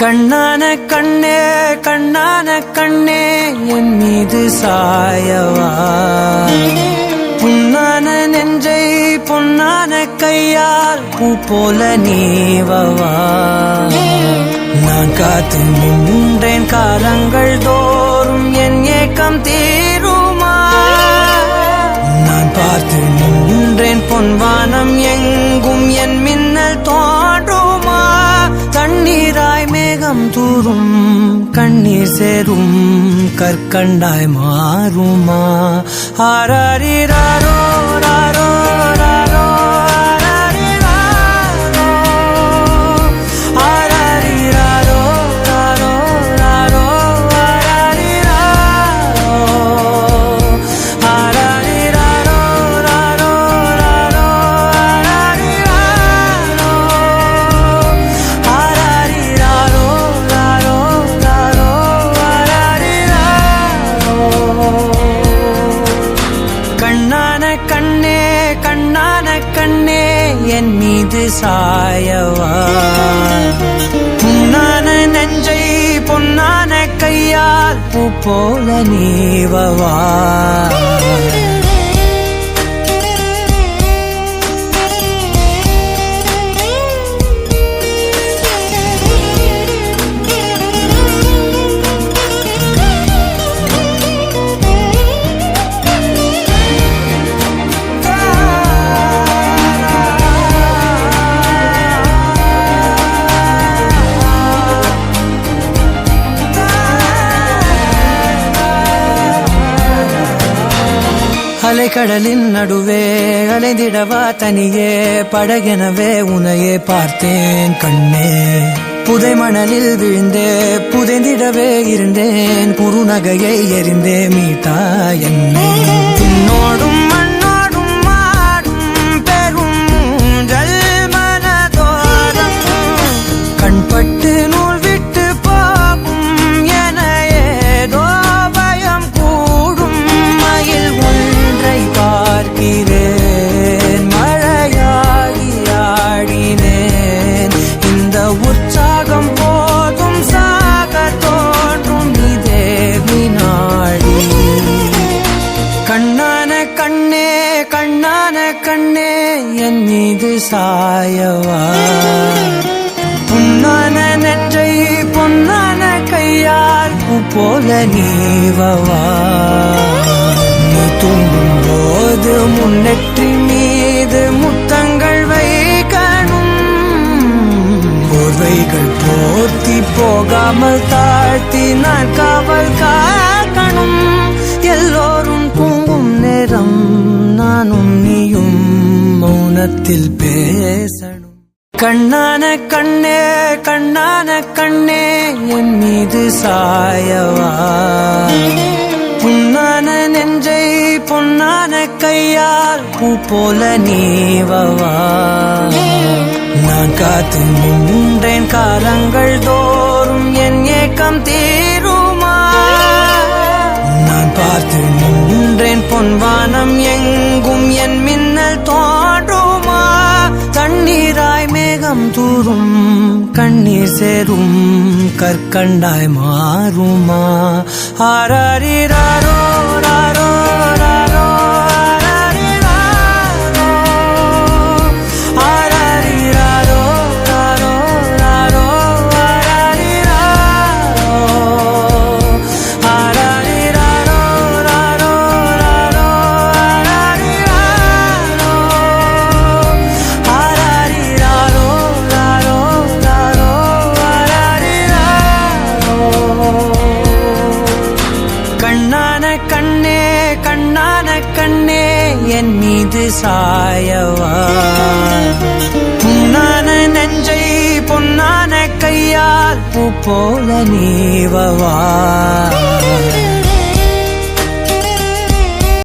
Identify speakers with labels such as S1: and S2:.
S1: கண்ணான கண்ணே கண்ணான கண்ணே என் மீது சாயவா, புண்ணான நெஞ்சை பொன்னான கையால் பூ போல நீவவா. நான் காத்து நின்றேன் காலங்கள் தோறும் என் ஏக்கம் தீருமா. நான் பார்த்து நின்றேன் பொன்வானம் எங்கும் என் மின்னல் தோன்றுமா. தண்ணீராய் மேகம் தூரும் கண்ணீர் சேரும் கற்கண்டாய் மாறுமா. ஆராரிராரோ ராரோ ராரோ என் மீது சாயவா, புண்ணான நெஞ்சை பொன்னான கையால் பூ போல நீவவா. அலைக்கடலின் நடுவே அலைந்திடவா தனியே படகெனவே உனையே பார்த்தேன் கண்ணே. புதை மணலில் விழுந்தே புதைந்திடவே இருந்தேன், குறுநகையை எறிந்தே மீட்டா என்னை. உன்னோடும் மண்ணோடும் மாடும் பெரும் ஊஞ்சல் மனதோரம் கண்பட்டு நூல் விட்டு போகும் என ஏதோ பயம் கூடும். மயில் பார்க்கிறேன் மழையாகி ஆடினேன், இந்த உற்சாகம் போதும் சாக தோன்றும் இதே வினாடி. கண்ணான கண்ணே கண்ணான கண்ணே என் மீது சாயவா, புண்ணான நெஞ்சை பொன்னான கையால் பூ போல நீவவா. நீ தூங்கும் போது முன்னெற்றி மீது முத்தங்கள் வைக்கணும், போர்வைகள் போர்த்தி போகாமல் தாழ்த்தி நான் காவல் காக்கணும். எல்லோரும் தூங்கும் நேரம் நானும் நீயும் மௌனத்தில் பேசணும். கண்ணான கண்ணே கண்ணான கண்ணே என் மீது சாயவா, புண்ணான நெஞ்சை பொன்னான கையால் பூ போல நீவவா. நான் காத்து நின்றேன் காலங்கள் தோறும் என் ஏக்கம் தீருமா. நான் பார்த்து நின்றேன் பொன்வானம் எங்கும் என் மின்னல் தோன்றுமா. தண்ணீராய் மேகம் தூரும் கண்ணீர் சேரும் கற்கண்டாய் மாறுமா. ஆராரிராரோ ராரோ ராரோ என் மீது சாயவா, புண்ணான நெஞ்சை பொன்னான கையால் பூ போல நீவவா.